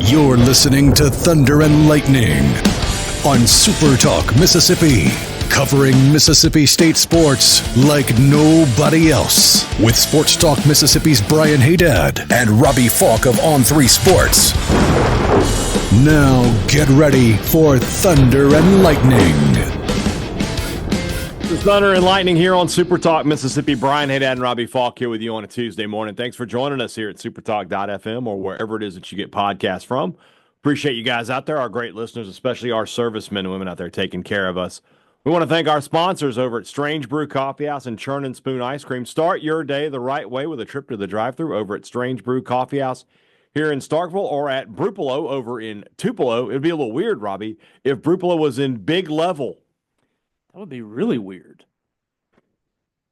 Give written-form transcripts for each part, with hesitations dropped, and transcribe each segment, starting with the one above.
You're listening to Thunder and Lightning on SuperTalk Mississippi, covering Mississippi State sports like nobody else. With Sports Talk Mississippi's Brian Hadad and Robbie Faulk of On3 Sports. Now get ready for Thunder and Lightning. Thunder and Lightning here on SuperTalk Mississippi. Brian Hadad and Robbie Faulk here with you on a Tuesday morning. Thanks for joining us here at supertalk.fm or wherever it is that you get podcasts from. Appreciate you guys out there, our great listeners, especially our servicemen and women out there taking care of us. We want to thank our sponsors over at Strange Brew Coffee House and Churn and Spoon Ice Cream. Start your day the right way with a trip to the drive-thru over at Strange Brew Coffee House here in Starkville, or at Brupolo over in Tupelo. It would be a little weird, Robbie, if Brupolo was in Big Level. That would be really weird.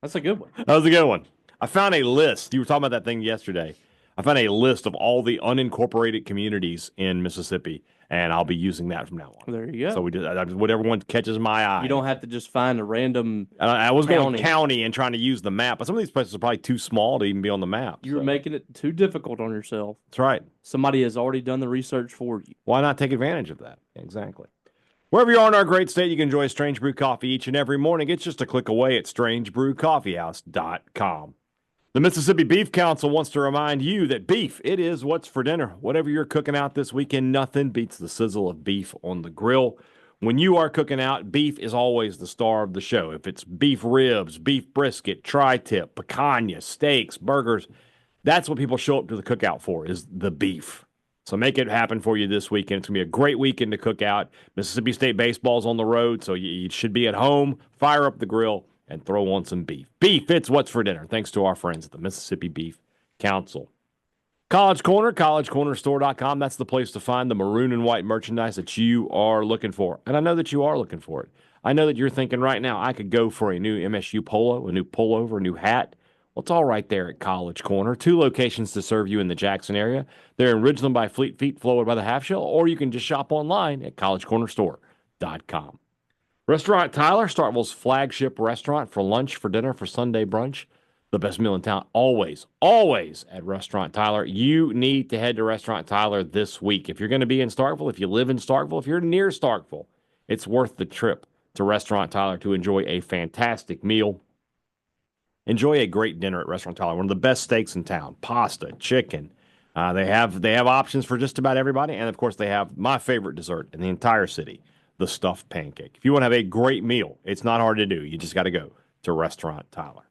That's a good one. That was a good one. I found a list. You were talking about that thing yesterday. I found a list of all the unincorporated communities in Mississippi, and I'll be using that from now on. There you go. So we just whatever one catches my eye. You don't have to just find a random I was going county and trying to use the map, but some of these places are probably too small to even be on the map. You're making it too difficult on yourself. That's right. Somebody has already done the research for you. Why not take advantage of that? Exactly. Wherever you are in our great state, you can enjoy Strange Brew Coffee each and every morning. It's just a click away at strangebrewcoffeehouse.com. The Mississippi Beef Council wants to remind you that beef, it is what's for dinner. Whatever you're cooking out this weekend, nothing beats the sizzle of beef on the grill. When you are cooking out, beef is always the star of the show. If it's beef ribs, beef brisket, tri-tip, picanha, steaks, burgers, that's what people show up to the cookout for, is the beef. So make it happen for you this weekend. It's going to be a great weekend to cook out. Mississippi State baseball's on the road, so you should be at home, fire up the grill, and throw on some beef. Beef, it's what's for dinner, thanks to our friends at the Mississippi Beef Council. College Corner, collegecornerstore.com. That's the place to find the maroon and white merchandise that you are looking for. And I know that you are looking for it. I know that you're thinking right now, I could go for a new MSU polo, a new pullover, a new hat. Well, it's all right there at College Corner. 2 locations to serve you in the Jackson area. They're in Ridgeland by Fleet Feet, Flowwood by the Half Shell, or you can just shop online at collegecornerstore.com. Restaurant Tyler, Starkville's flagship restaurant for lunch, for dinner, for Sunday brunch. The best meal in town, always at Restaurant Tyler. You need to head to Restaurant Tyler this week. If you're going to be in Starkville, if you live in Starkville, if you're near Starkville, it's worth the trip to Restaurant Tyler to enjoy a fantastic meal. Enjoy a great dinner at Restaurant Tyler. One of the best steaks in town. Pasta, chicken. They have options for just about everybody. And, of course, they have my favorite dessert in the entire city, the stuffed pancake. If you want to have a great meal, it's not hard to do. You just got to go to Restaurant Tyler.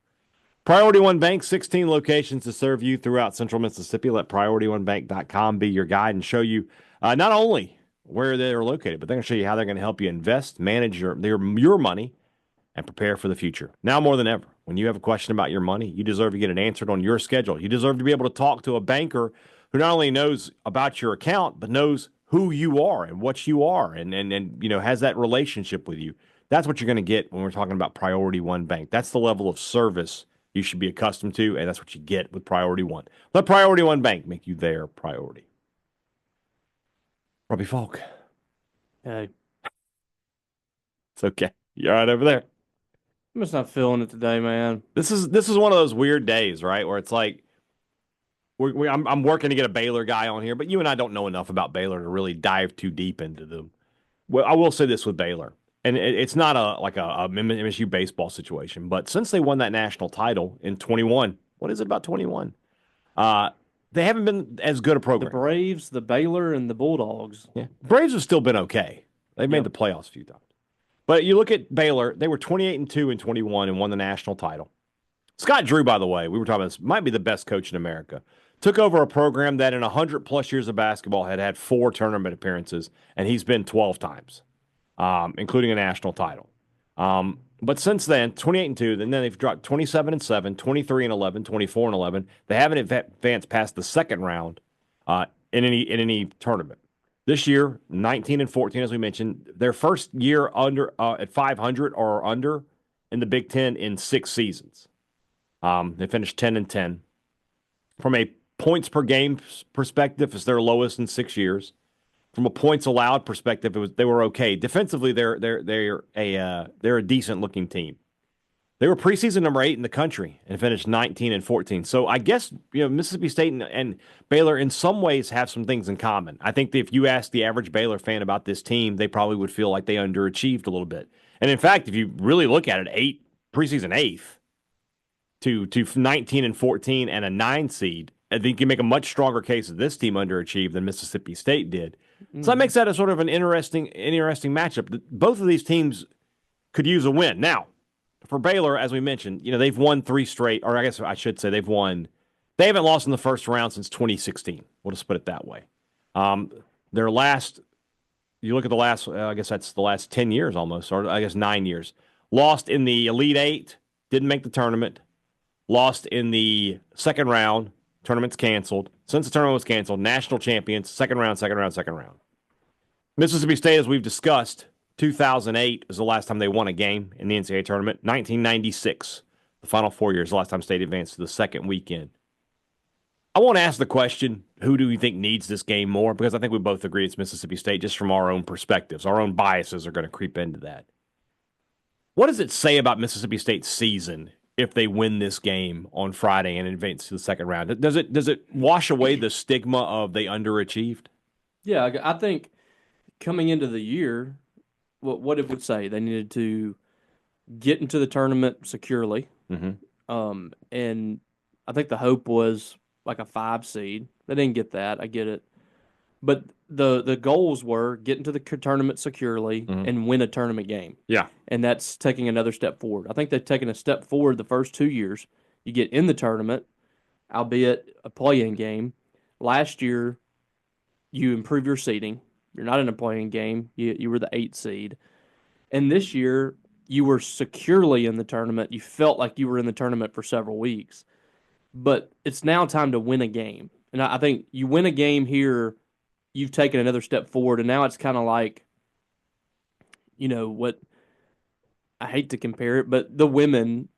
Priority One Bank, 16 locations to serve you throughout central Mississippi. Let PriorityOneBank.com be your guide and show you not only where they're located, but they're going to show you how they're going to help you invest, manage your money, and prepare for the future. Now more than ever, when you have a question about your money, you deserve to get it answered on your schedule. You deserve to be able to talk to a banker who not only knows about your account, but knows who you are and what you are and has that relationship with you. That's what you're going to get when we're talking about Priority One Bank. That's the level of service you should be accustomed to, and that's what you get with Priority One. Let Priority One Bank make you their priority. Robbie Faulk. Hey. It's okay. You're all right over there. I'm just not feeling it today, man. This is one of those weird days, right, where it's like I'm working to get a Baylor guy on here, but you and I don't know enough about Baylor to really dive too deep into them. Well, I will say this with Baylor, and it's not a MSU baseball situation, but since they won that national title in 21, what is it about 21? They haven't been as good a program. The Braves, the Baylor, and the Bulldogs. Yeah, Braves have still been okay. They've made the playoffs a few times. But you look at Baylor, they were 28-2 in 21 and won the national title. Scott Drew, by the way, we were talking about this, might be the best coach in America. Took over a program that in 100-plus years of basketball had 4 tournament appearances, and he's been 12 times, including a national title. But since then, 28-2, and then they've dropped 27-7, 23-11, 24-11. They haven't advanced past the second round in any tournament. This year, 19-14, as we mentioned, their first year under at 500 or under in the Big Ten in 6 seasons. They finished 10-10. From a points per game perspective, it's their lowest in 6 years. From a points allowed perspective, they were okay. Defensively, they're a decent looking team. They were preseason number 8 in the country and finished 19-14. So I guess Mississippi State and Baylor in some ways have some things in common. I think that if you ask the average Baylor fan about this team, they probably would feel like they underachieved a little bit. And in fact, if you really look at it, preseason 8th to 19-14 and a 9 seed, I think you can make a much stronger case that this team underachieved than Mississippi State did. So that makes that a sort of an interesting matchup. Both of these teams could use a win. Now, for Baylor, as we mentioned, they've won 3 straight, or I guess I should say they haven't lost in the first round since 2016. We'll just put it that way. Their last, you look at the last, I guess that's the last 10 years almost, or I guess 9 years. Lost in the Elite 8, didn't make the tournament. Lost in the second round, tournament's canceled. Since the tournament was canceled, national champions, second round. Mississippi State, as we've discussed, 2008 is the last time they won a game in the NCAA tournament. 1996, the final 4 years, the last time State advanced to the second weekend. I won't ask the question, who do we think needs this game more? Because I think we both agree it's Mississippi State, just from our own perspectives. Our own biases are going to creep into that. What does it say about Mississippi State's season if they win this game on Friday and advance to the second round? Does it wash away the stigma of they underachieved? Yeah, I think coming into the year, what it would say, they needed to get into the tournament securely. Mm-hmm. And I think the hope was like a 5 seed. They didn't get that. I get it. But the goals were get into the tournament securely and win a tournament game. Yeah. And that's taking another step forward. I think they've taken a step forward the first 2 years. You get in the tournament, albeit a play-in game. Last year, you improve your seeding. You're not in a play-in game. You were the 8th seed. And this year, you were securely in the tournament. You felt like you were in the tournament for several weeks. But it's now time to win a game. And I think you win a game here, you've taken another step forward. And now it's kind of like, what I hate to compare it, but the women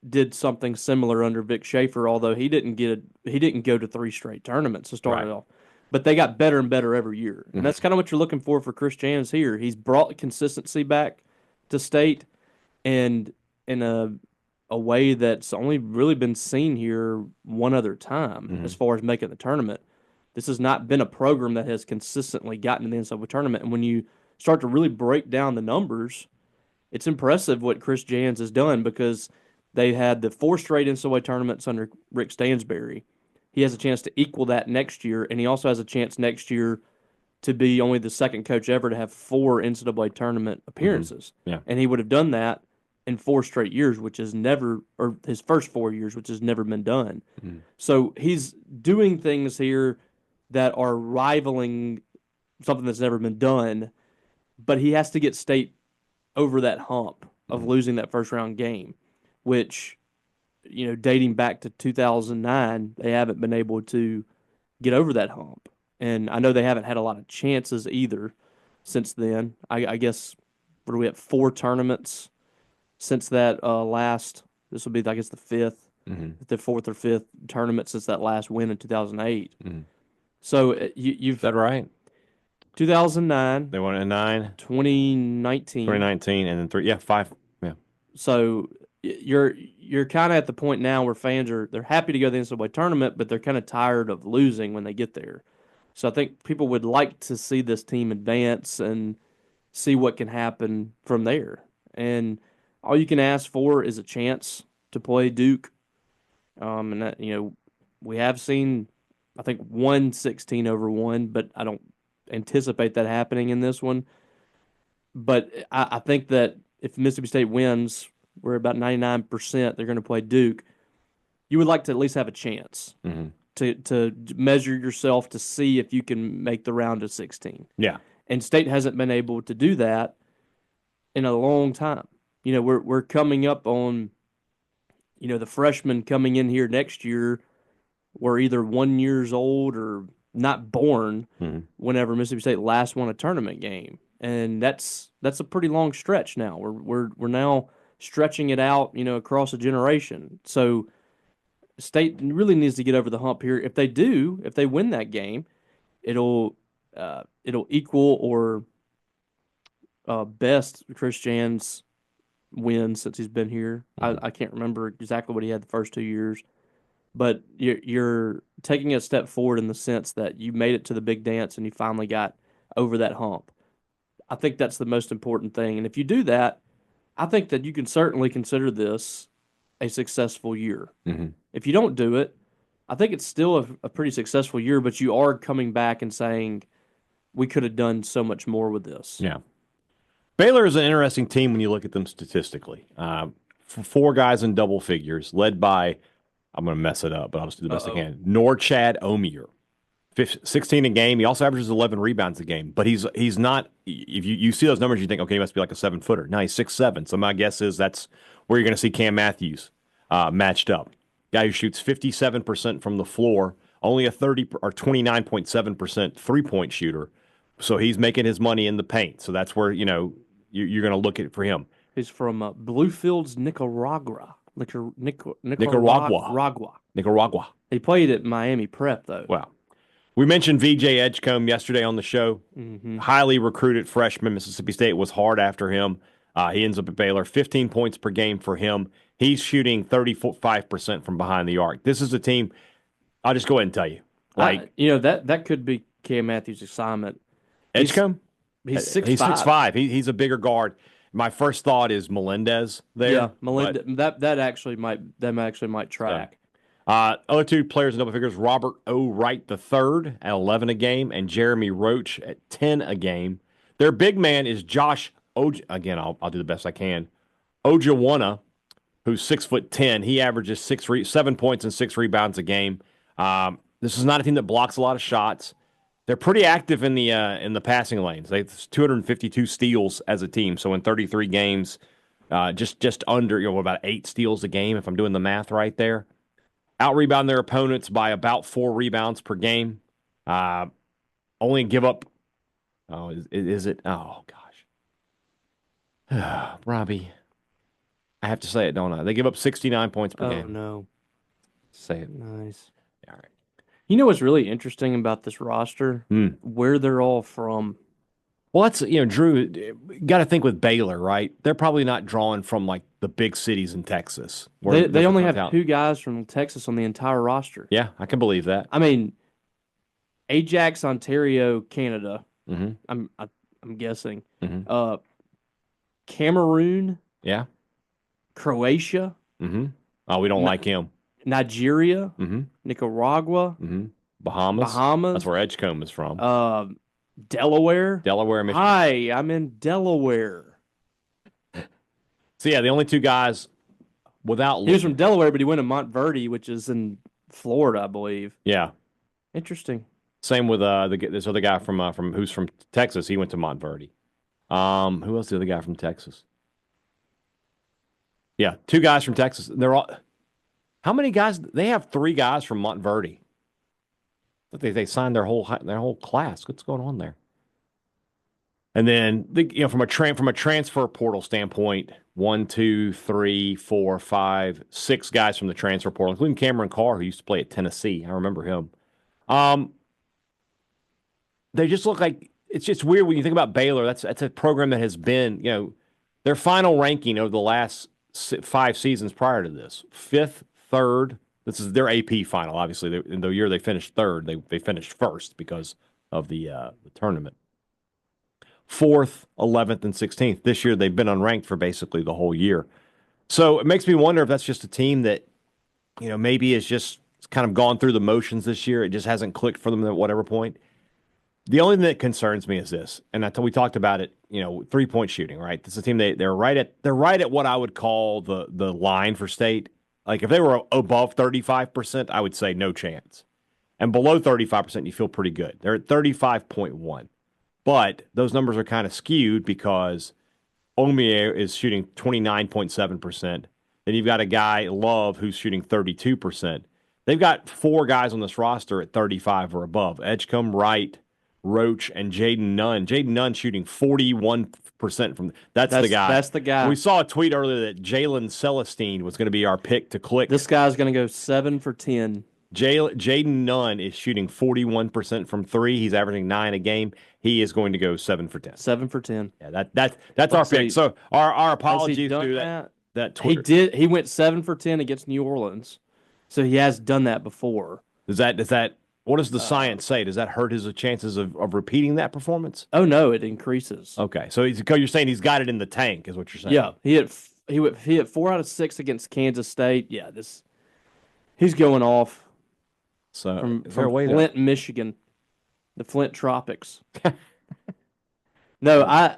did something similar under Vic Schaefer, although he didn't go to 3 straight tournaments to start it off. But they got better and better every year. And that's kind of what you're looking for Chris Jans here. He's brought consistency back to State, and in a way that's only really been seen here one other time as far as making the tournament. This has not been a program that has consistently gotten to the NCAA tournament. And when you start to really break down the numbers, it's impressive what Chris Jans has done, because they had the 4 straight NCAA tournaments under Rick Stansbury. He has a chance to equal that next year, and he also has a chance next year to be only the second coach ever to have 4 NCAA tournament appearances. Yeah. And he would have done that in 4 straight years, which is never, or his first 4 years, which has never been done. So he's doing things here that are rivaling something that's never been done, but he has to get State over that hump of losing that first round game, which, dating back to 2009, they haven't been able to get over that hump. And I know they haven't had a lot of chances either since then. I guess, what are we at, 4 tournaments since that last, this will be, I guess, the 5th, the 4th or 5th tournament since that last win in 2008. So you've... Is that right? 2009. They won it in 9. 2019. And then 5. Yeah. So you're kind of at the point now where fans they're happy to go to the NCAA tournament, but they're kind of tired of losing when they get there. So I think people would like to see this team advance and see what can happen from there. And all you can ask for is a chance to play Duke. And that, we have seen, I think, 16-1, but I don't anticipate that happening in this one. But I think that if Mississippi State wins, we're about 99% they're going to play Duke. You would like to at least have a chance to measure yourself to see if you can make the round of 16. Yeah. And State hasn't been able to do that in a long time. We're coming up on, the freshmen coming in here next year were either 1 year old or not born whenever Mississippi State last won a tournament game. And that's a pretty long stretch now. We're now stretching it out, across a generation. So State really needs to get over the hump here. If they win that game, it'll equal or best Chris Jan's wins since he's been here. I can't remember exactly what he had the first 2 years, but you're taking a step forward in the sense that you made it to the big dance and you finally got over that hump. I think that's the most important thing. And if you do that, I think that you can certainly consider this a successful year. Mm-hmm. If you don't do it, I think it's still a pretty successful year, but you are coming back and saying, we could have done so much more with this. Yeah. Baylor is an interesting team when you look at them statistically. 4 guys in double figures, led by, I'm going to mess it up, but I'll just do the best I can. Norchad Omier, 16 a game. He also averages 11 rebounds a game, but he's not. If you see those numbers, you think, okay, he must be like a 7-footer. No, he's 6'7". So my guess is that's where you're going to see Cam Matthews matched up. Guy who shoots 57% from the floor, only a 29.7% 3-point shooter. So he's making his money in the paint. So that's where you're going to look at for him. He's from Bluefields, Nicaragua. Nicaragua. He played at Miami Prep, though. Wow. We mentioned VJ Edgecombe yesterday on the show. Mm-hmm. Highly recruited freshman. Mississippi State was hard after him. He ends up at Baylor. 15 points per game for him. He's shooting 35% from behind the arc. This is a team, I'll just go ahead and tell you. That could be Cam Matthews' assignment. Edgecombe? He's 6'5". He's 6'5". He's a bigger guard. My first thought is Melendez there. Yeah, Melendez. That actually might track. Other 2 players in double figures, Robert O. Wright III at 11 a game and Jeremy Roach at 10 a game. Their big man is Josh again, I'll do the best I can. Ojawana, who's 6'10". He averages 7 points and 6 rebounds a game. This is not a team that blocks a lot of shots. They're pretty active in the passing lanes. They have 252 steals as a team. So in 33 games, just under about 8 steals a game, if I'm doing the math right there. Out-rebound their opponents by about 4 rebounds per game. Only give up. Oh, is it? Oh gosh, Robbie, I have to say it, don't I? They give up 69 points per game. Oh no, say it. Nice. All right. You know what's really interesting about this roster? Where they're all from. Well, that's, Drew, got to think with Baylor, right? They're probably not drawing from like the big cities in Texas. They only have 2 guys from Texas on the entire roster. Yeah, I can believe that. I mean, Ajax, Ontario, Canada. Mm-hmm. I'm guessing. Mm-hmm. Cameroon. Yeah. Croatia. Mm-hmm. Oh, we don't like him. Nigeria. Mm-hmm. Nicaragua. Mm-hmm. Bahamas. That's where Edgecombe is from. Delaware, Michigan. Hi, I'm in Delaware. So yeah, the only 2 guys without. He was from Delaware, but he went to Montverde, which is in Florida, I believe. Yeah, interesting. Same with this other guy from who's from Texas. He went to Montverde. Who else? The other guy from Texas. Yeah, 2 guys from Texas. They're all. How many guys? They have 3 guys from Montverde. They signed their whole class. What's going on there? And then from a transfer portal standpoint, 1, 2, 3, 4, 5, 6 guys from the transfer portal, including Cameron Carr, who used to play at Tennessee. I remember him. They just look like it's just weird when you think about Baylor. That's a program that has been their final ranking over the last 5 seasons prior to this, 5th, 3rd. This is their AP final, obviously. In the year they finished 3rd, they finished 1st because of the tournament. 4th, 11th, and 16th. This year they've been unranked for basically the whole year. So it makes me wonder if that's just a team that, maybe is just kind of gone through the motions this year. It just hasn't clicked for them at whatever point. The only thing that concerns me is this, and we talked about it, 3-point shooting, right? This is a team they're right at what I would call the line for state. Like if they were above 35%, I would say no chance. And below 35%, you feel pretty good. They're at 35.1. But those numbers are kind of skewed because Omier is shooting 29.7%. Then you've got a guy, Love, who's shooting 32%. They've got 4 guys on this roster at 35 or above. Edgecombe, Wright, Roach, and Jaden Nunn. Jaden Nunn shooting 41% from that's the guy. That's the guy. We saw a tweet earlier that Jalen Celestine was going to be our pick to click. This guy's going to go 7 for 10. Jaden Nunn is shooting 41% from three. He's averaging 9 a game. He is going to go 7 for 10. 7 for 10. Yeah, that's our pick. So our apologies to that Twitter. He went 7 for 10 against New Orleans. So he has done that before. Does that what does the science say? Does that hurt his chances of repeating that performance? Oh no, it increases. Okay. So you're saying he's got it in the tank, is what you're saying. Yeah. He hit 4 out of 6 against Kansas State. Yeah, he's going off. So from Flint, Michigan, the Flint Tropics. No,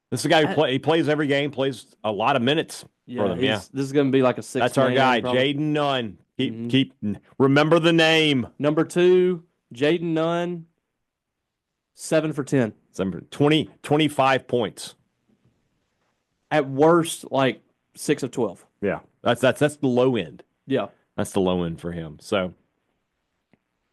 this is a guy who he plays every game, plays a lot of minutes for them. Yeah, this is going to be like a 6. That's our guy, Jaden Nunn. Keep remember the name. Number 2, Jaden Nunn. 7 for 10. 25 points. At worst, like 6 of 12. Yeah, that's the low end. Yeah, that's the low end for him. So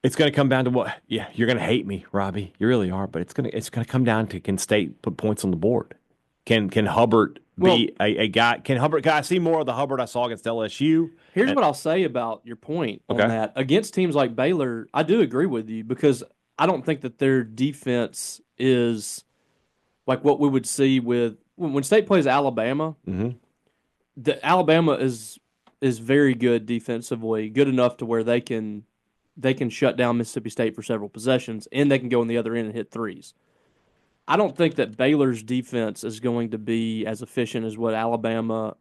it's going to come down to what? Yeah, you're going to hate me, Robbie. You really are. But it's going to come down to, can State put points on the board? Can Hubbard be a guy? Can I see more of the Hubbard I saw against LSU? Here's what I'll say about your point on that. Against teams like Baylor, I do agree with you, because I don't think that their defense is like what we would see with when State plays Alabama. Mm-hmm. The Alabama is very good defensively, good enough to where they can shut down Mississippi State for several possessions, and they can go on the other end and hit threes. I don't think that Baylor's defense is going to be as efficient as what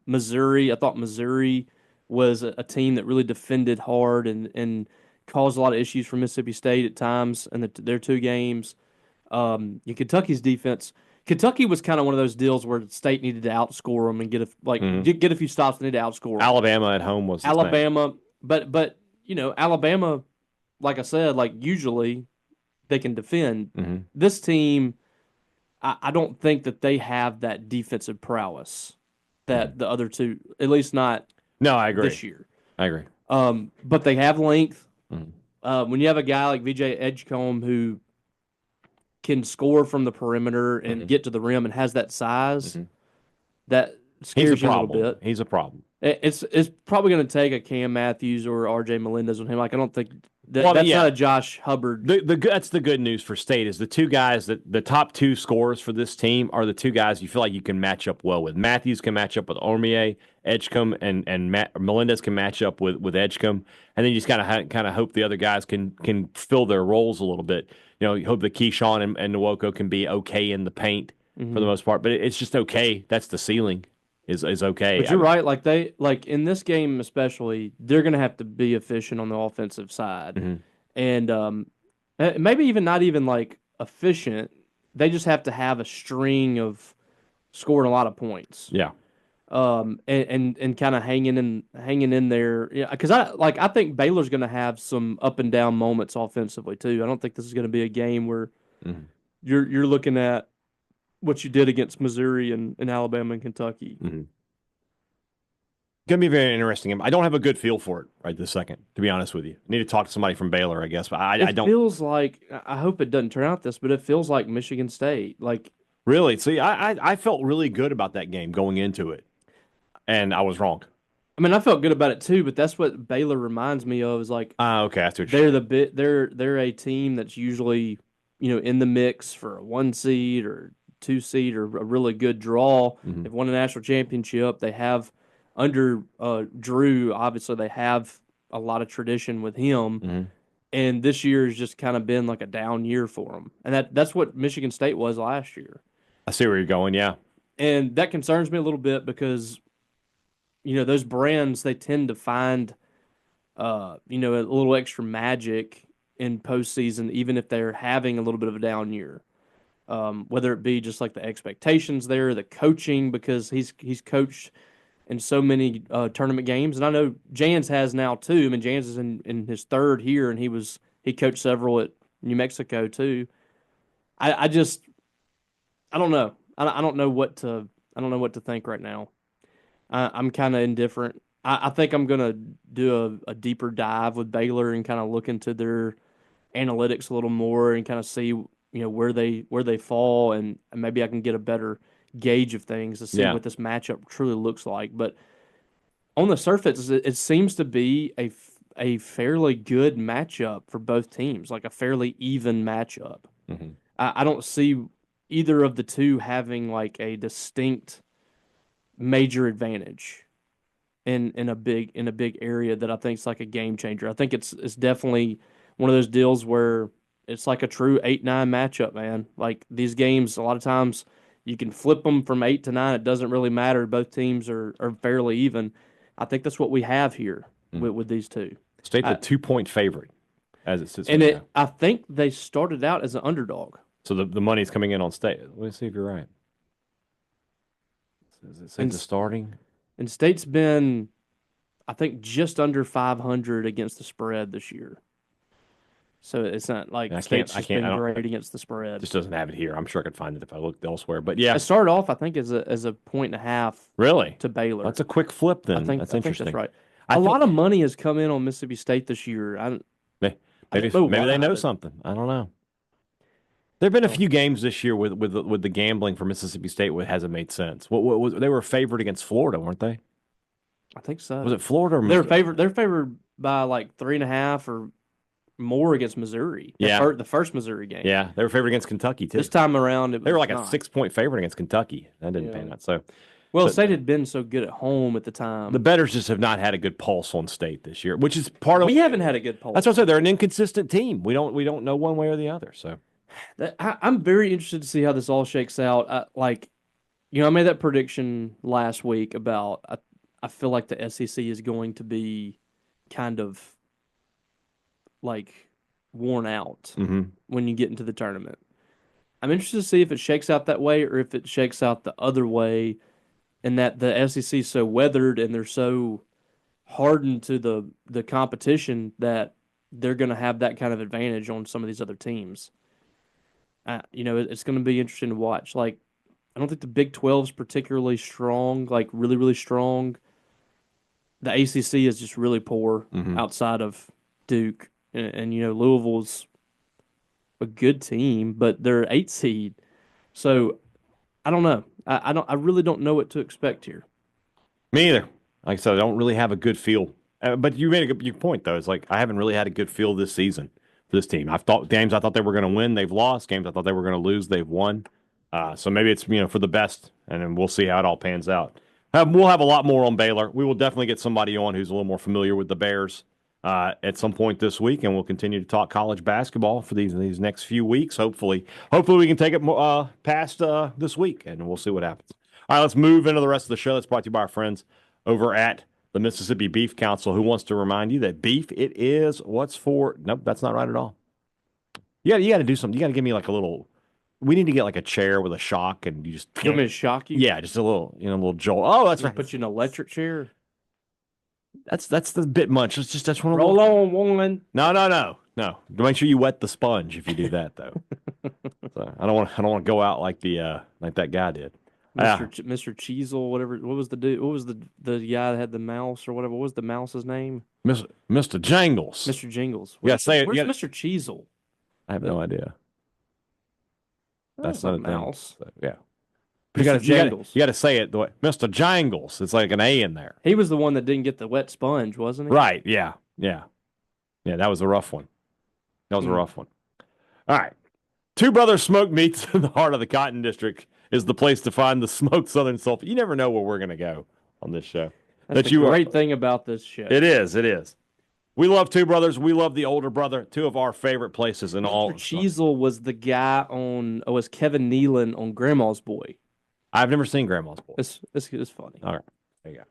Missouri. I thought Missouri was a team that really defended hard and caused a lot of issues for Mississippi State at times in their 2 games. Kentucky's defense. Kentucky was kind of one of those deals where State needed to outscore them and get a few stops. They needed to outscore them. Alabama at home was Alabama, but Alabama, like I said, like usually they can defend. Mm-hmm. This team, I don't think that they have that defensive prowess that the other two, at least not. No, I agree. This year, I agree. But they have length. Mm-hmm. When you have a guy like VJ Edgecombe who can score from the perimeter and get to the rim and has that size, that scares you a little bit. He's a problem. It's probably going to take a Cam Matthews or RJ Melendez on him. Like, I don't think that's not a Josh Hubbard. That's the good news for State is the two guys that the top 2 scorers for this team are the 2 guys you feel like you can match up well with. Matthews can match up with Ormier, Edgecombe, and Melendez can match up with Edgecombe, and then you just kind of hope the other guys can fill their roles a little bit. You hope that Keyshawn and Nwoko can be okay in the paint for the most part, but it's just okay. That's the ceiling. Is okay. But you're right. Like in this game especially, they're going to have to be efficient on the offensive side, and maybe even not even like efficient. They just have to have a string of scoring a lot of points. Yeah. And kind of hanging in there. Yeah, because I think Baylor's going to have some up and down moments offensively too. I don't think this is going to be a game where you're looking at what you did against Missouri and Alabama and Kentucky. Mm-hmm. Going to be very interesting. I don't have a good feel for it right this second, to be honest with you. I need to talk to somebody from Baylor, I guess, but I don't. It feels like, I hope it doesn't turn out this, but it feels like Michigan State. Like, really? See, I felt really good about that game going into it, and I was wrong. I mean, I felt good about it too, but that's what Baylor reminds me of. Is like, okay, that's what you're saying. They're a team that's usually in the mix for a 1 seed or 2 seed or a really good draw. They've won a national championship. They have under Drew. Obviously, they have a lot of tradition with him, and this year has just kind of been like a down year for them. And that's what Michigan State was last year. I see where you're going. Yeah, and that concerns me a little bit because those brands, they tend to find a little extra magic in postseason, even if they're having a little bit of a down year. Whether it be just like the expectations there, the coaching, because he's coached in so many tournament games, and I know Jans has now too. I mean, Jans is in his 3rd here, and he coached several at New Mexico too. I don't know. I don't know what to think right now. I'm kind of indifferent. I think I'm gonna do a deeper dive with Baylor and kind of look into their analytics a little more and kind of see where they fall, and maybe I can get a better gauge of things to see what this matchup truly looks like. But on the surface, it seems to be a fairly good matchup for both teams, like a fairly even matchup. Mm-hmm. I don't see either of the two having like a distinct major advantage in a big area that I think is like a game changer. I think it's definitely one of those deals where it's like a true 8-9 matchup, man. Like these games, a lot of times you can flip them from 8 to 9. It doesn't really matter. Both teams are fairly even. I think that's what we have here with these two. State's a 2-point favorite as it sits And right now. I think they started out as an underdog. So the money's coming in on State. Let's see if you're right. Does it say the starting? And State's been, I think, just under 500 against the spread this year. So it's not like State's just been great against the spread. Just doesn't have it here. I'm sure I could find it if I looked elsewhere. But yeah, it started off, I think, as a 1.5. Really? To Baylor. That's a quick flip. Then that's interesting. I think that's right. A lot of money has come in on Mississippi State this year. Maybe they know something. I don't know. There have been a few games this year with the gambling for Mississippi State where it hasn't made sense. What was they were favored against Florida, weren't they? I think so. Was it Florida? Or they're favored by like 3.5 or more against Missouri. The first Missouri game. Yeah, they were favored against Kentucky too. This time around, they were like a 6-point favorite against Kentucky. That didn't pan out. So, State had been so good at home at the time. The bettors just have not had a good pulse on State this year, which is part of. We haven't had a good pulse. That's what I said. They're an inconsistent team. We don't know one way or the other. So, I'm very interested to see how this all shakes out. I made that prediction last week about. I feel like the SEC is going to be kind of like worn out when you get into the tournament. I'm interested to see if it shakes out that way or if it shakes out the other way, and that the SEC is so weathered and they're so hardened to the competition that they're going to have that kind of advantage on some of these other teams. It's going to be interesting to watch. Like, I don't think the Big 12 is particularly strong, like really, really strong. The ACC is just really poor outside of Duke. And Louisville's a good team, but they're 8 seed. So I don't know. I really don't know what to expect here. Me either. Like I said, I don't really have a good feel. But you made a good point though. It's like I haven't really had a good feel this season for this team. Games I thought they were going to win, they've lost. Games I thought they were going to lose, they've won. So maybe it's for the best, and then we'll see how it all pans out. We'll have a lot more on Baylor. We will definitely get somebody on who's a little more familiar with the Bears at some point this week, and we'll continue to talk college basketball for these next few weeks. Hopefully we can take it past this week, and we'll see what happens. All right, let's move into the rest of the show. That's brought to you by our friends over at the Mississippi Beef Council, who wants to remind you that beef, it is what's for. Nope, that's not right at all. You got to do something. You got to give me like a little. We need to get like a chair with a shock, and you just. You want me to shock you? Yeah, just a little, a little jolt. Oh, that's right. Put you in an electric chair. That's the bit much. It's just one. Roll on one. No. Make sure you wet the sponge if you do that, though. So I don't want to go out like that guy did. Mr. Cheezel, whatever. What was the dude? What was the guy that had the mouse or whatever? What was the mouse's name? Mr. Jangles. Mr. Jingles. Yeah, say it. Where's Mr. Cheezel? I have no idea. That's not a mouse. Thing. Yeah. You got to say it the way Mr. Jangles. It's like an A in there. He was the one that didn't get the wet sponge, wasn't he? Right. Yeah. That was a rough one. All right. Two Brothers Smoked Meats in the heart of the Cotton District is the place to find the smoked Southern Soul. You never know where we're going to go on this show. That's the great thing about this show. It is. We love Two Brothers. We love the older brother. Two of our favorite places in all. Mr. Cheezel was the guy was Kevin Nealon on Grandma's Boy. I've never seen Grandma's Boy. It's funny. All right. There you go.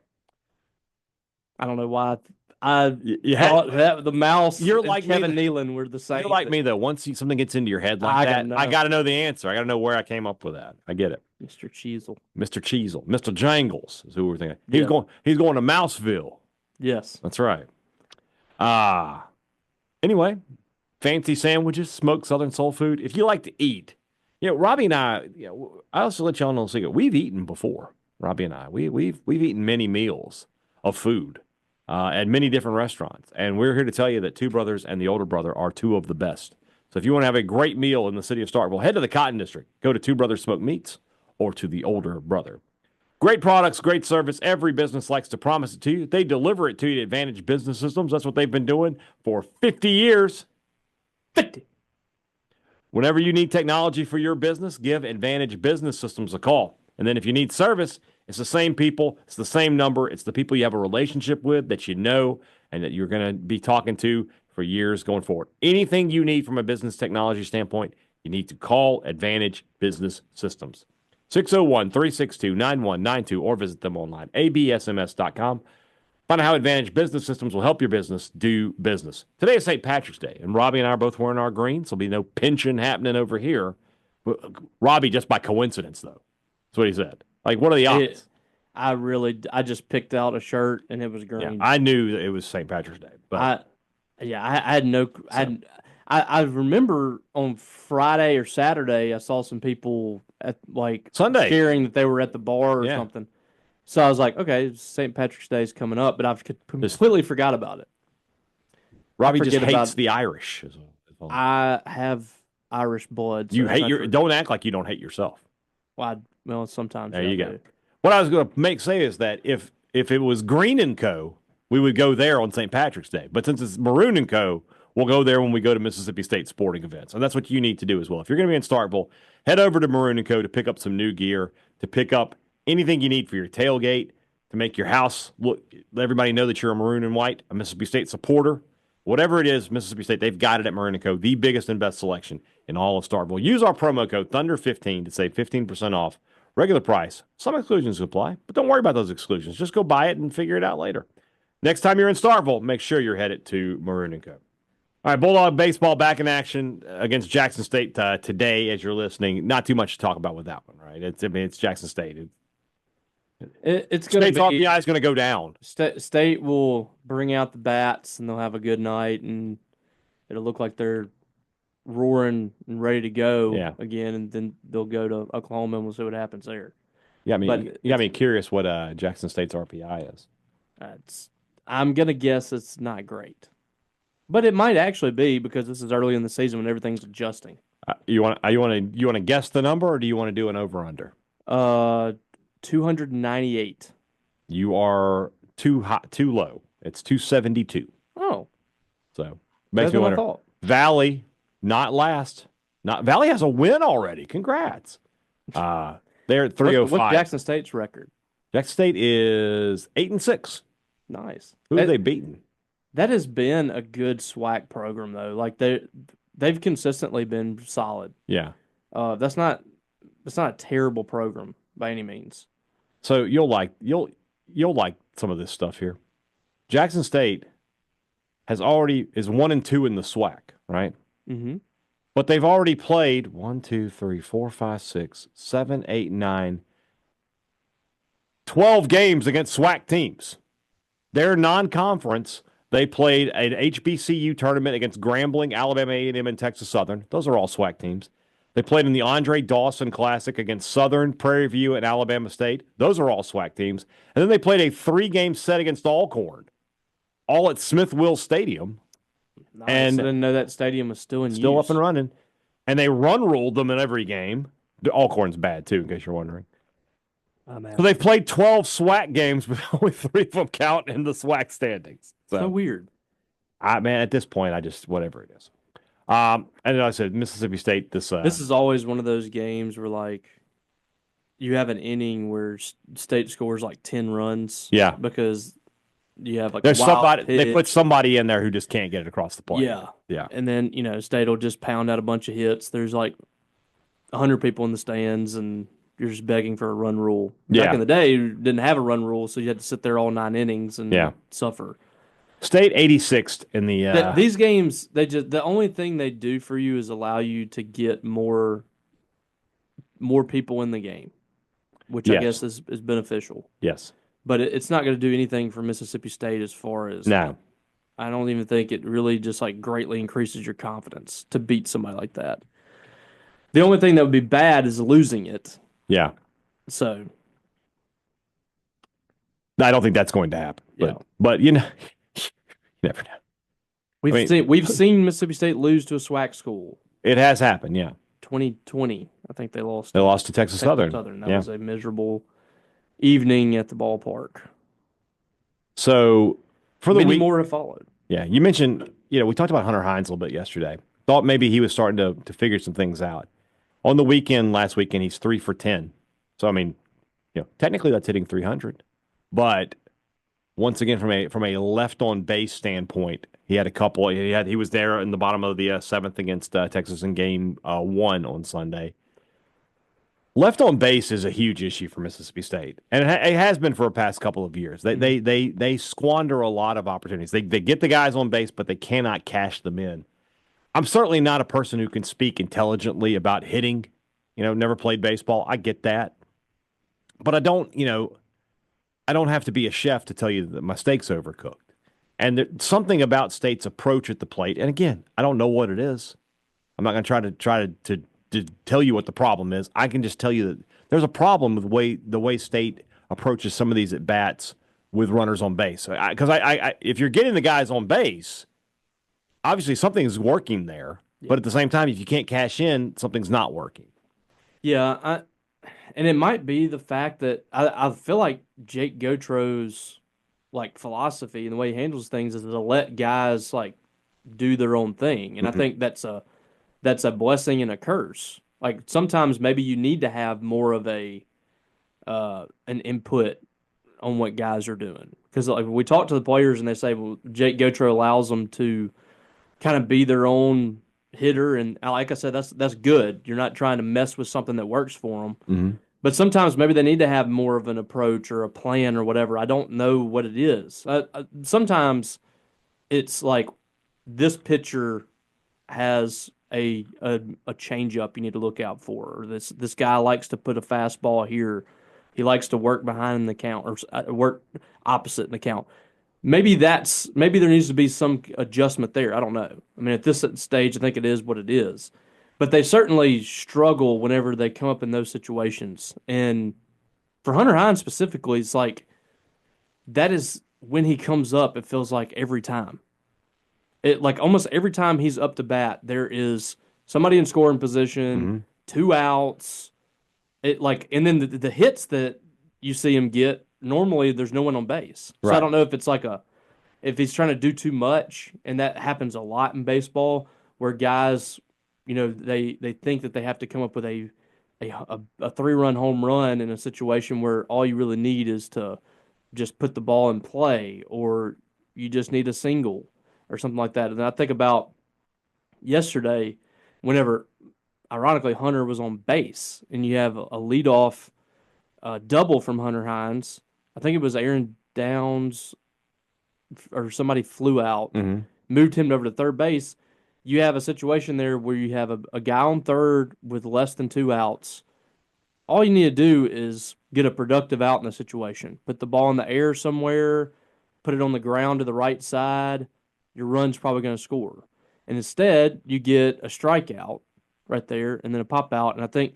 I don't know why thought that the mouse and Kevin Nealon were the same. You're like me, though. Once something gets into your head like that, I got to know the answer. I got to know where I came up with that. I get it. Mr. Cheezel. Mr. Jangles is who we're thinking. He's going to Mouseville. Yes. That's right. Anyway, fancy sandwiches, smoked Southern soul food. If you like to eat, Robbie and I, I also let y'all know a secret. We've eaten before, Robbie and I. We've eaten many meals of food at many different restaurants, and we're here to tell you that Two Brothers and the older brother are two of the best. So if you want to have a great meal in the city of Starkville, head to the Cotton District. Go to Two Brothers Smoked Meats or to the older brother. Great products, great service. Every business likes to promise it to you. They deliver it to you at Advantage Business Systems. That's what they've been doing for 50 years. 50. Whenever you need technology for your business, give Advantage Business Systems a call. And then if you need service, it's the same people, it's the same number, it's the people you have a relationship with that you know and that you're going to be talking to for years going forward. Anything you need from a business technology standpoint, you need to call Advantage Business Systems. 601-362-9192 or visit them online, absms.com. Find out how Advantage Business Systems will help your business do business. Today is St. Patrick's Day, and Robbie and I are both wearing our greens. There'll be no pinching happening over here. Robbie, just by coincidence, though. That's what he said. Like, what are the odds? I just picked out a shirt, and it was green. Yeah, I knew that it was St. Patrick's Day. But I had no – I remember on Friday or Saturday, I saw some people at Sunday sharing that they were at the bar or something. So I was like, okay, St. Patrick's Day is coming up, but I've completely forgot about it. Robbie just hates the Irish. I have Irish blood. So you hate don't act like you don't hate yourself. Well, sometimes. There you go. What I was going to say is that if it was Green and Co., we would go there on St. Patrick's Day. But since it's Maroon and Co., we'll go there when we go to Mississippi State sporting events. And that's what you need to do as well. If you're going to be in Starkville, head over to Maroon and Co. to pick up some new gear, to pick up anything you need for your tailgate, to make your house look, let everybody know that you're a Maroon and White, a Mississippi State supporter. Whatever it is, Mississippi State, they've got it at Maroon & Co., the biggest and best selection in all of Starkville. Use our promo code Thunder15 to save 15% off. Regular price. Some exclusions apply, but don't worry about those exclusions. Just go buy it and figure it out later. Next time you're in Starkville, make sure you're headed to Maroon & Co. All right, Bulldog baseball back in action against Jackson State today as you're listening. Not too much to talk about with that one, right? It's Jackson State. It's going to be. RPI is going to go down. State will bring out the bats and they'll have a good night, and it'll look like they're roaring and ready to go again. And then they'll go to Oklahoma and we'll see what happens there. Yeah, I mean, you got me curious what Jackson State's RPI is. I'm going to guess it's not great, but it might actually be because this is early in the season when everything's adjusting. You want to guess the number, or do you want to do an over under? 298. You are too low. It's 272. Oh, so makes me wonder. Valley not last. Valley has a win already. Congrats. They're at 305. What's Jackson State's record? Jackson State is 8-6. Nice. Who have they beaten? That has been a good SWAC program though. Like they've consistently been solid. Yeah. That's not a terrible program by any means. So you'll like some of this stuff here. Jackson State is 1-2 in the SWAC, right? Mm-hmm. But they've already played 1, 2, 3, 4, 5, 6, 7, 8, 9, 12 games against SWAC teams. They're non-conference. They played an HBCU tournament against Grambling, Alabama A&M, and Texas Southern. Those are all SWAC teams. They played in the Andre Dawson Classic against Southern, Prairie View, and Alabama State. Those are all SWAC teams. And then they played a 3-game set against Alcorn, all at Smith-Wills Stadium. Nice. And I didn't know that stadium was still use. Up and running. And they run-ruled them in every game. Alcorn's bad, too, in case you're wondering. So they've played 12 SWAC games, but only 3 of them count in the SWAC standings. So weird. At this point, whatever it is. And then I said Mississippi State. This is always one of those games where like you have an inning where State scores like 10 runs. Yeah, because you have like there's somebody they put somebody in there who just can't get it across the plate. Yeah. And then State will just pound out a bunch of hits. There's like 100 people in the stands, and you're just begging for a run rule. Back in the day, you didn't have a run rule, so you had to sit there all 9 innings and suffer. State 86th in the these games, the only thing they do for you is allow you to get more people in the game, which I guess is beneficial. Yes. But it's not going to do anything for Mississippi State as far as no. I don't even think it really just like greatly increases your confidence to beat somebody like that. The only thing that would be bad is losing it. Yeah. So I don't think that's going to happen. But you never know. We've seen Mississippi State lose to a SWAC school. It has happened, 2020, I think they lost. They lost to Texas Southern. That was a miserable evening at the ballpark. So for the Many week, more have followed. yeah, you mentioned, we talked about Hunter Hines a little bit yesterday. Thought maybe he was starting to figure some things out. On the weekend, last weekend, he's 3 for 10. So I mean, technically that's hitting 300. But once again, from a left on base standpoint, he had a couple. He was there in the bottom of the seventh against Texas in game 1 on Sunday. Left on base is a huge issue for Mississippi State, and it has been for the past couple of years. They squander a lot of opportunities. They get the guys on base, but they cannot cash them in. I'm certainly not a person who can speak intelligently about hitting. Never played baseball. I get that, but I don't have to be a chef to tell you that my steak's overcooked. And there's something about State's approach at the plate, and again, I don't know what it is. I'm not going to try to tell you what the problem is. I can just tell you that there's a problem with the way State approaches some of these at bats with runners on base. Because if you're getting the guys on base, obviously something's working there. Yeah. But at the same time, if you can't cash in, something's not working. Yeah, and it might be the fact that I feel like Jake Gotro's philosophy and the way he handles things is to let guys do their own thing, and I think that's a blessing and a curse. Like sometimes maybe you need to have more of an input on what guys are doing, because we talk to the players and they say, well, Jake Gotro allows them to kind of be their own hitter, and like I said, that's good. You're not trying to mess with something that works for them. Mm-hmm. But sometimes maybe they need to have more of an approach or a plan or whatever. I don't know what it is. Sometimes it's like this pitcher has a change up you need to look out for. Or this guy likes to put a fastball here. He likes to work behind the count or work opposite in the count. Maybe there needs to be some adjustment there. I don't know. I mean, at this stage, I think it is what it is. But they certainly struggle whenever they come up in those situations. And for Hunter Hines specifically, it's like that is when he comes up, it feels like every time. Almost every time he's up to bat, there is somebody in scoring position, 2 outs. And then the hits that you see him get, normally there's no one on base. So right. I don't know if it's if he's trying to do too much, and that happens a lot in baseball where guys, they think that they have to come up with a 3-run home run in a situation where all you really need is to just put the ball in play, or you just need a single or something like that. And I think about yesterday, whenever, ironically, Hunter was on base, and you have a leadoff double from Hunter Hines. I think it was Aaron Downs or somebody flew out, moved him over to third base. You have a situation there where you have a guy on third with less than 2 outs. All you need to do is get a productive out in the situation. Put the ball in the air somewhere, put it on the ground to the right side. Your run's probably going to score. And instead, you get a strikeout right there and then a pop out. And I think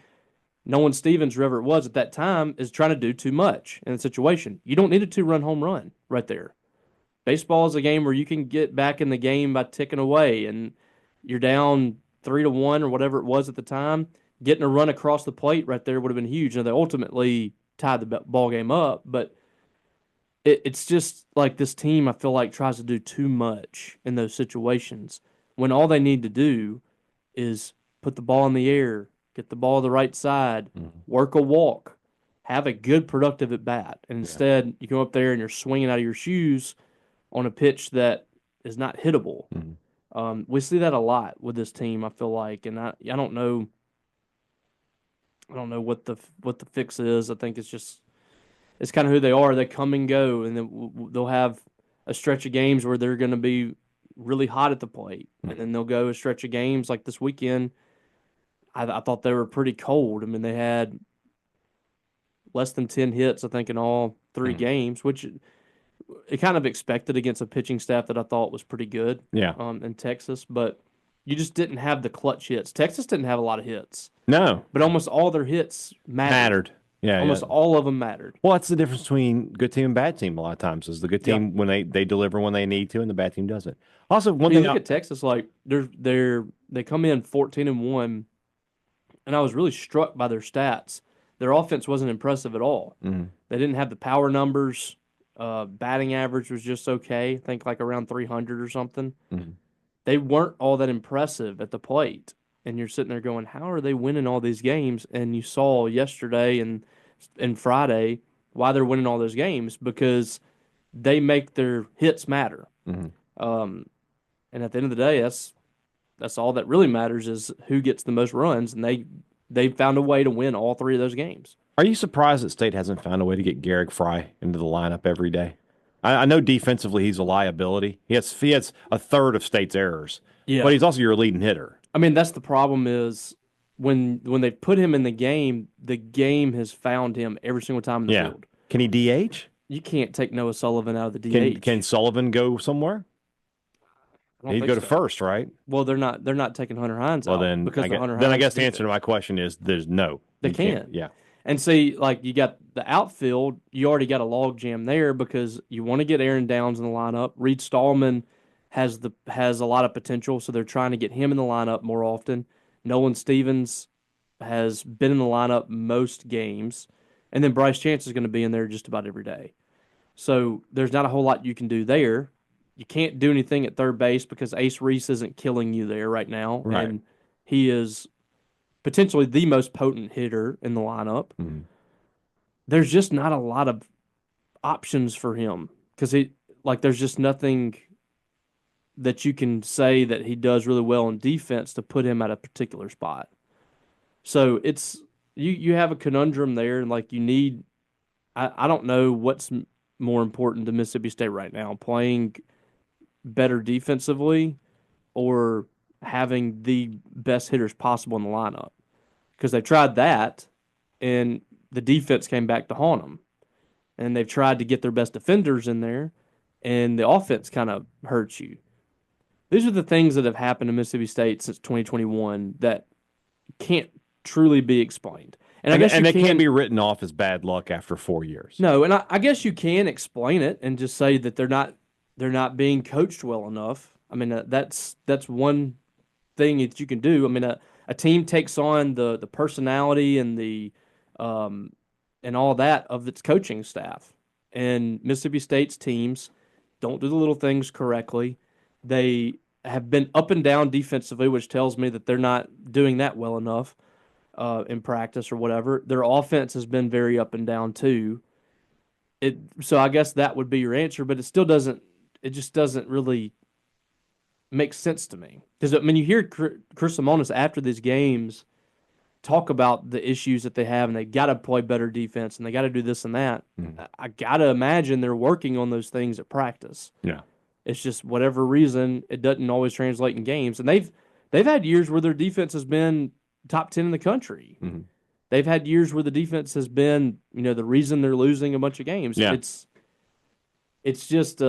Nolan Stevens, whoever it was at that time, is trying to do too much in the situation. You don't need a 2-run home run right there. Baseball is a game where you can get back in the game by ticking away, and you're down 3-1 or whatever it was at the time. Getting a run across the plate right there would have been huge. Now, they ultimately tied the ball game up, but it's just like this team, I feel like, tries to do too much in those situations when all they need to do is put the ball in the air, get the ball to the right side, work a walk, have a good productive at bat. And instead, you come up there and you're swinging out of your shoes on a pitch that is not hittable. We see that a lot with this team, I feel like, and I don't know. I don't know what the fix is. I think it's kind of who they are. They come and go, and then they'll have a stretch of games where they're going to be really hot at the plate, and then they'll go a stretch of games like this weekend. I thought they were pretty cold. I mean, they had less than 10 hits, I think, in all 3 games, which it kind of expected against a pitching staff that I thought was pretty good. In Texas, but you just didn't have the clutch hits. Texas didn't have a lot of hits. No. But almost all their hits mattered. Yeah. Almost all of them mattered. Well, that's the difference between good team and bad team a lot of times, is the good team when they deliver when they need to, and the bad team doesn't. Also, one thing you look at Texas, they come in 14-1, and I was really struck by their stats. their offense wasn't impressive at all. Mm-hmm. They didn't have the power numbers. Batting average was just okay. I think like around 300 or something. Mm-hmm. They weren't all that impressive at the plate. And you're sitting there going, how are they winning all these games? And you saw yesterday and Friday why they're winning all those games, because they make their hits matter. Mm-hmm. And at the end of the day, that's all that really matters, is who gets the most runs, and they found a way to win all three of those games. Are you surprised that State hasn't found a way to get Garrick Fry into the lineup every day? I know defensively he's a liability. He has a third of State's errors, but he's also your leading hitter. I mean, that's the problem, is when they put him in the game has found him every single time in the field. Can he DH? You can't take Noah Sullivan out of the DH. Can Sullivan go somewhere? He'd go to first, right? Well, they're not taking Hunter Hines out. Then because I guess the answer to my question is there's no. They can't. Yeah. And see, like, you got the outfield, you already got a log jam there because you want to get Aaron Downs in the lineup. Reed Stallman has a lot of potential, so they're trying to get him in the lineup more often. Nolan Stevens has been in the lineup most games, and then Bryce Chance is going to be in there just about every day. So there's not a whole lot you can do there. You can't do anything at third base because Ace Reese isn't killing you there right now, and he is potentially the most potent hitter in the lineup. Mm-hmm. There's just not a lot of options for him because there's just nothing that you can say that he does really well in defense to put him at a particular spot. So it's you have a conundrum there, and like you need. I don't know what's more important to Mississippi State right now: playing better defensively or having the best hitters possible in the lineup, because they've tried that and the defense came back to haunt them, and they've tried to get their best defenders in there and the offense kind of hurts you. These are the things that have happened to Mississippi State since 2021 that can't truly be explained. And I guess they can't be written off as bad luck after 4 years. No, and I guess you can explain it and just say that they're not being coached well enough. I mean, that's one thing that you can do. I mean, a team takes on the personality and the and all that of its coaching staff. And Mississippi State's teams don't do the little things correctly. They have been up and down defensively, which tells me that they're not doing that well enough in practice or whatever. Their offense has been very up and down too. So I guess that would be your answer, but it just doesn't really make sense to me. Because, I mean, you hear Chris Lemonis after these games talk about the issues that they have, and they got to play better defense, and they got to do this and that. Mm-hmm. I got to imagine they're working on those things at practice. Yeah. It's just whatever reason, it doesn't always translate in games. And they've had years where their defense has been top 10 in the country. Mm-hmm. They've had years where the defense has been, the reason they're losing a bunch of games. Yeah. It's just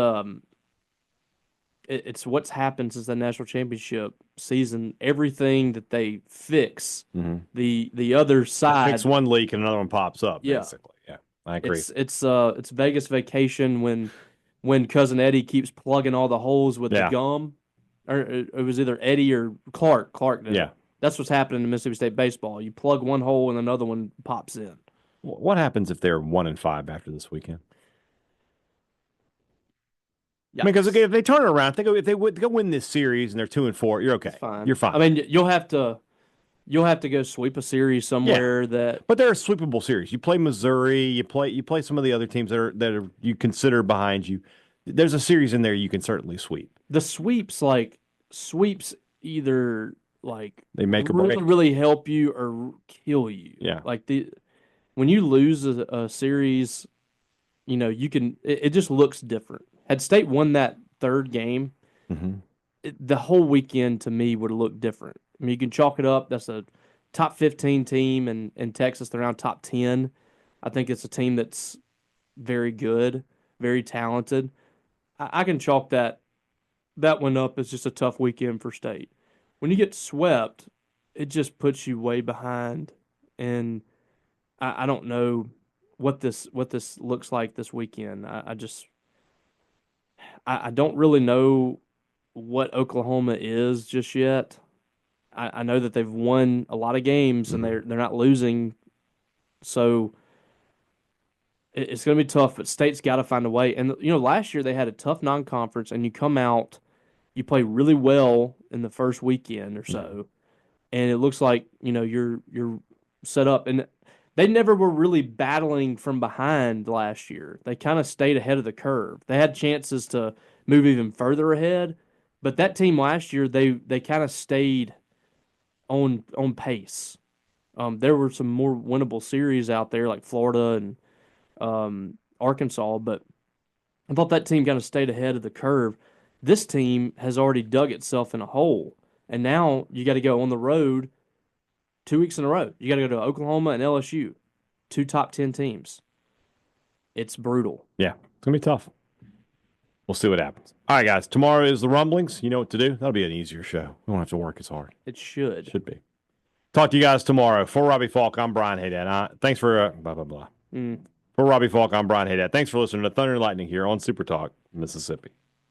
it's what's happened since the national championship season. Everything that they fix, mm-hmm. the other side, fix one leak and another one pops up. Yeah. Basically, yeah, I agree. It's Vegas vacation when Cousin Eddie keeps plugging all the holes with the gum, or it was either Eddie or Clark. Clark did. Yeah, that's what's happening in Mississippi State baseball. You plug one hole and another one pops in. What happens if they're 1-5 after this weekend? Yeah. I mean, because if they turn it around, if they go win this series and they're 2-4, you're okay. Fine. You're fine. I mean, you'll have to go sweep a series somewhere but they're a sweepable series. You play Missouri, you play some of the other teams that are you consider behind you. There's a series in there you can certainly sweep. The sweeps either they make a really break. really help you or kill you. Yeah. When you lose a series, you can it just looks different. Had State won that third game, mm-hmm. The whole weekend to me would have looked different. I mean, you can chalk it up. That's a top 15 team in Texas. They're around top 10. I think it's a team that's very good, very talented. I can chalk that one up as just a tough weekend for State. When you get swept, it just puts you way behind. And I don't know what this looks like this weekend. I don't really know what Oklahoma is just yet. I know that they've won a lot of games, mm-hmm. and they're not losing So it's going to be tough, but State's got to find a way. And, last year they had a tough non-conference, and you come out, you play really well in the first weekend or so, and it looks like, you're set up. And they never were really battling from behind last year. They kind of stayed ahead of the curve. They had chances to move even further ahead, but that team last year, they kind of stayed on pace. There were some more winnable series out there, like Florida and Arkansas, but I thought that team kind of stayed ahead of the curve. This team has already dug itself in a hole, and now you got to go on the road 2 weeks in a row. You got to go to Oklahoma and LSU, 2 top 10 teams. It's brutal. Yeah, it's going to be tough. We'll see what happens. All right, guys, tomorrow is the Rumblings. You know what to do. That'll be an easier show. We won't have to work as hard. It should. Should be. Talk to you guys tomorrow. For Robbie Faulk, I'm Brian Hadad. Thanks for blah, blah, blah. For Robbie Faulk, I'm Brian Hadad. Thanks for listening to Thunder and Lightning here on SuperTalk, Mississippi.